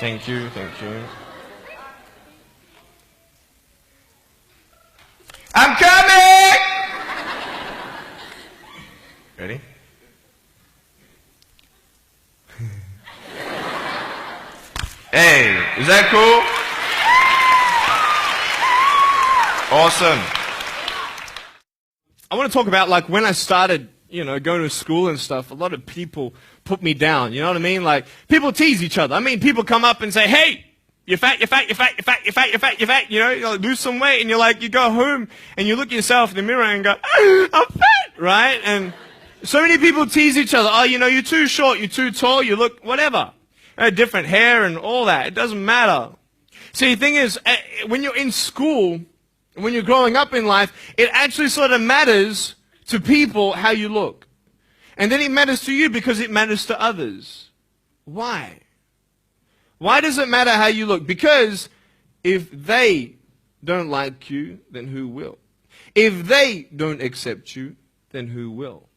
Thank you, thank you. I'm coming! Ready? Hey, is that cool? Awesome. I want to talk about like when I started, going to school and stuff, a lot of people put me down, you know what I mean? Like people tease each other. I mean, people come up and say, hey, you're fat, you're fat, you're fat, you're fat, you're fat, you're fat, you're fat, you like, lose some weight, and you go home and you look at yourself in the mirror and go, I'm fat, right? And so many people tease each other. Oh, you're too short, you're too tall, you look whatever. Different hair and all that. It doesn't matter. See, the thing is, when you're in school, when you're growing up in life, it actually sort of matters to people how you look. And then it matters to you because it matters to others. Why? Why does it matter how you look? Because if they don't like you, then who will? If they don't accept you, then who will?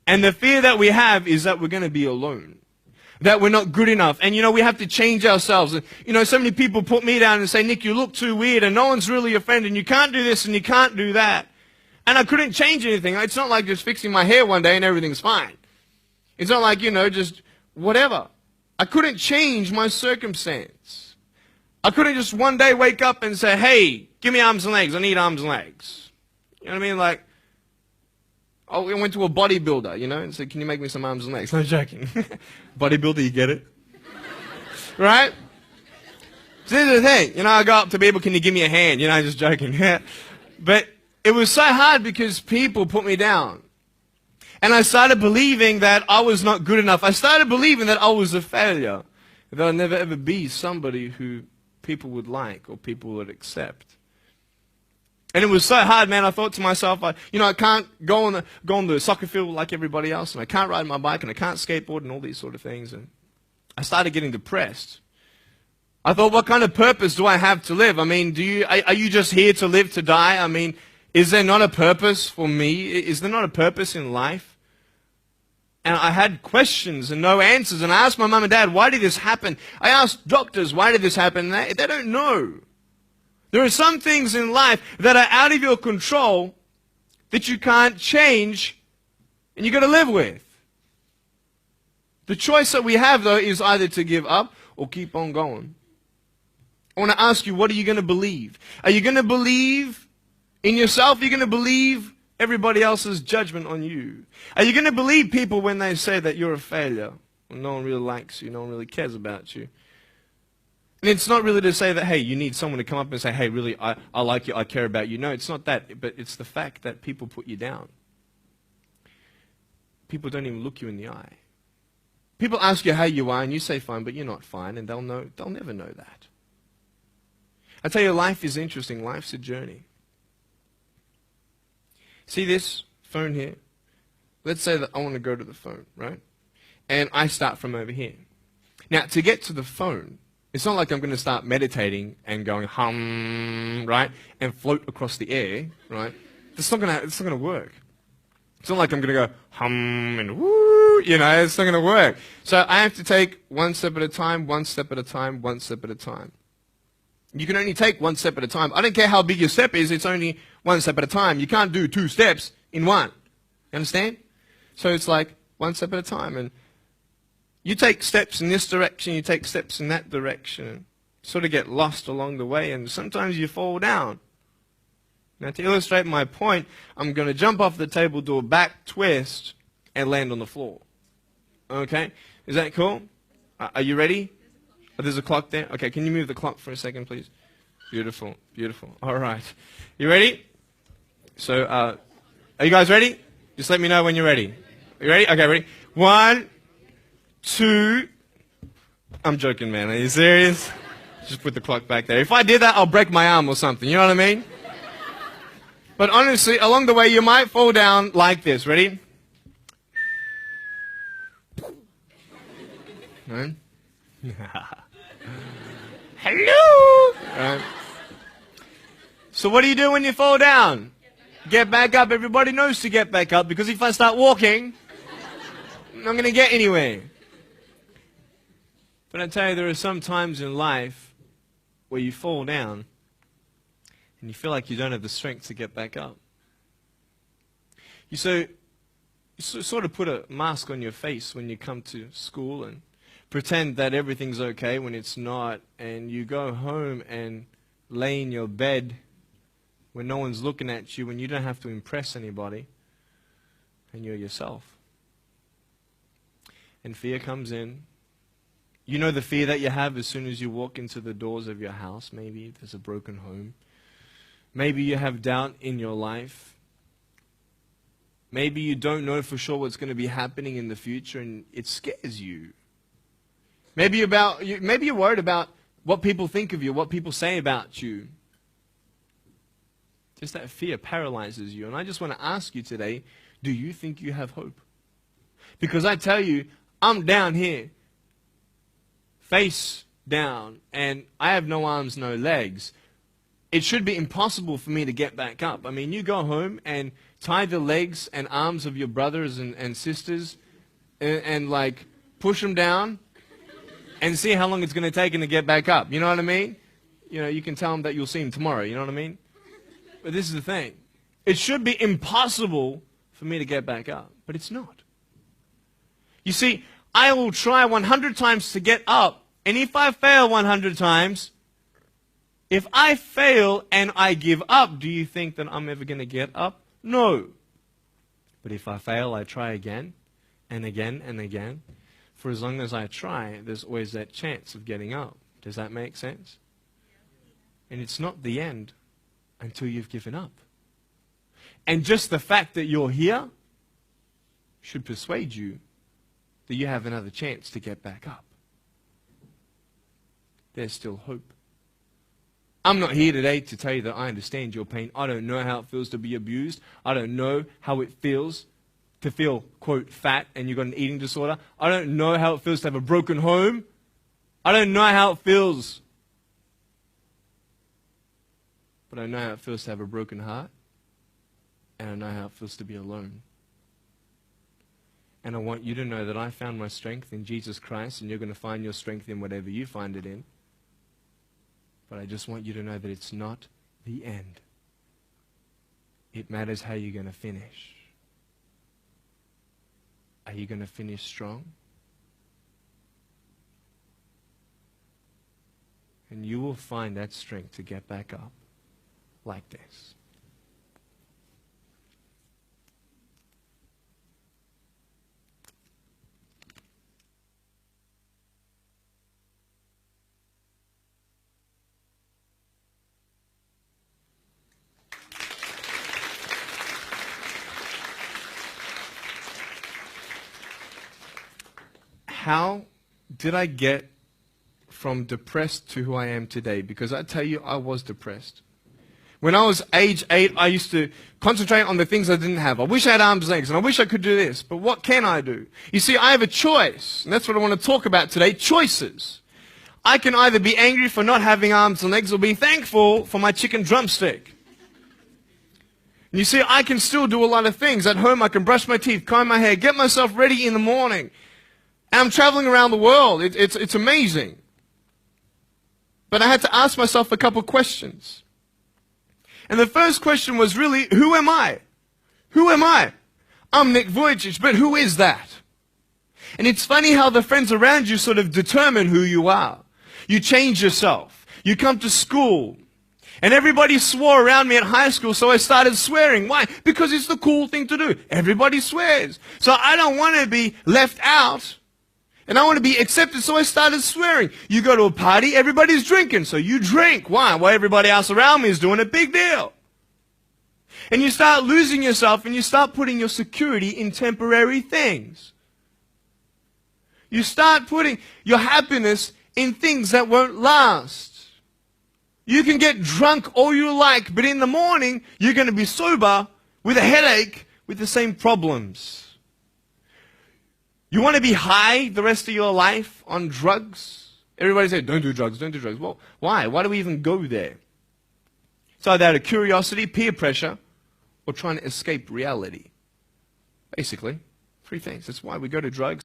And the fear that we have is that we're going to be alone. That we're not good enough. And we have to change ourselves. And so many people put me down and say, Nick, you look too weird and no one's really your friend and you can't do this and you can't do that. And I couldn't change anything. It's not like just fixing my hair one day and everything's fine. It's not like, just whatever. I couldn't change my circumstance. I couldn't just one day wake up and say, hey, give me arms and legs. I need arms and legs. You know what I mean? Like, I went to a bodybuilder, and said, can you make me some arms and legs? No joking. Bodybuilder, you get it? Right? So this is the thing. I go up to people, can you give me a hand? Just joking. But it was so hard because people put me down. And I started believing that I was not good enough. I started believing that I was a failure. That I'd never ever be somebody who people would like or people would accept. And it was so hard, man. I thought to myself, I can't go on the soccer field like everybody else, and I can't ride my bike, and I can't skateboard, and all these sort of things. And I started getting depressed. I thought, what kind of purpose do I have to live? I mean, are you just here to live to die? I mean, is there not a purpose for me? Is there not a purpose in life? And I had questions and no answers. And I asked my mum and dad, why did this happen? I asked doctors, why did this happen? And they don't know. There are some things in life that are out of your control that you can't change and you've got to live with. The choice that we have, though, is either to give up or keep on going. I want to ask you, what are you going to believe? Are you going to believe in yourself? Are you going to believe everybody else's judgment on you? Are you going to believe people when they say that you're a failure? When no one really likes you, no one really cares about you? And it's not really to say that, hey, you need someone to come up and say, hey, really, I like you, I care about you. No, it's not that, but it's the fact that people put you down. People don't even look you in the eye. People ask you how you are, and you say fine, but you're not fine, and they'll never know that. I tell you, life is interesting. Life's a journey. See this phone here? Let's say that I want to go to the phone, right? And I start from over here. Now, to get to the phone, it's not like I'm going to start meditating and going hum, right, and float across the air, right? It's not going to work. It's not like I'm going to go hum and woo, it's not going to work. So I have to take one step at a time, one step at a time, one step at a time. You can only take one step at a time. I don't care how big your step is, it's only one step at a time. You can't do 2 steps in one. You understand? So it's like one step at a time. And you take steps in this direction, you take steps in that direction. Sort of get lost along the way, and sometimes you fall down. Now, to illustrate my point, I'm going to jump off the table, do a back twist, and land on the floor. Okay? Is that cool? Are you ready? Oh, there's a clock there? Okay, can you move the clock for a second, please? Beautiful, beautiful. All right. You ready? So, are you guys ready? Just let me know when you're ready. Are you ready? Okay, ready? 1, 2. I'm joking, man. Are you serious? Just put the clock back there. If I did that, I'll break my arm or something. You know what I mean? But honestly, along the way, you might fall down like this. Ready? Right? Hello! Right. So what do you do when you fall down? Get back up. Everybody knows to get back up, because if I start walking, I'm not going to get anywhere. But I tell you, there are some times in life where you fall down and you feel like you don't have the strength to get back up. You sort of put a mask on your face when you come to school and pretend that everything's okay when it's not, and you go home and lay in your bed when no one's looking at you, when you don't have to impress anybody, and you're yourself. And fear comes in. You know the fear that you have as soon as you walk into the doors of your house. Maybe there's a broken home. Maybe you have doubt in your life. Maybe you don't know for sure what's going to be happening in the future, and it scares you. Maybe you're worried about what people think of you, what people say about you. Just that fear paralyzes you. And I just want to ask you today, do you think you have hope? Because I tell you, I'm down here, face down, and I have no arms, no legs. It should be impossible for me to get back up. I mean, you go home and tie the legs and arms of your brothers and sisters and like push them down and see how long it's going to take them to get back up. You know what I mean? You know, you can tell them that you'll see them tomorrow. You know what I mean? But this is the thing. It should be impossible for me to get back up, but it's not. You see, I will try 100 times to get up, and if I fail 100 times, if I fail and I give up, do you think that I'm ever going to get up? No. But if I fail, I try again and again and again. For as long as I try, there's always that chance of getting up. Does that make sense? And it's not the end until you've given up. And just the fact that you're here should persuade you that you have another chance to get back up. There's still hope. I'm not here today to tell you that I understand your pain. I don't know how it feels to be abused. I don't know how it feels to feel, quote, fat and you've got an eating disorder. I don't know how it feels to have a broken home. I don't know how it feels. But I know how it feels to have a broken heart. And I know how it feels to be alone. And I want you to know that I found my strength in Jesus Christ, and you're going to find your strength in whatever you find it in. But I just want you to know that it's not the end. It matters how you're going to finish. Are you going to finish strong? And you will find that strength to get back up like this. How did I get from depressed to who I am today? Because I tell you, I was depressed. When I was age 8, I used to concentrate on the things I didn't have. I wish I had arms and legs, and I wish I could do this. But what can I do? You see, I have a choice, and that's what I want to talk about today, choices. I can either be angry for not having arms and legs or be thankful for my chicken drumstick. And you see, I can still do a lot of things. At home, I can brush my teeth, comb my hair, get myself ready in the morning. And I'm traveling around the world. It's amazing. But I had to ask myself a couple questions. And the first question was really, who am I? Who am I? I'm Nick Vujicic, but who is that? And it's funny how the friends around you sort of determine who you are. You change yourself. You come to school. And everybody swore around me at high school, so I started swearing. Why? Because it's the cool thing to do. Everybody swears. So I don't want to be left out. And I want to be accepted, so I started swearing. You go to a party, everybody's drinking, so you drink. Why? Well, everybody else around me is doing a big deal. And you start losing yourself, and you start putting your security in temporary things. You start putting your happiness in things that won't last. You can get drunk all you like, but in the morning, you're going to be sober with a headache with the same problems. You want to be high the rest of your life on drugs? Everybody says, don't do drugs, don't do drugs. Well, why? Why do we even go there? It's either out of curiosity, peer pressure, or trying to escape reality. Basically, three things. That's why we go to drugs.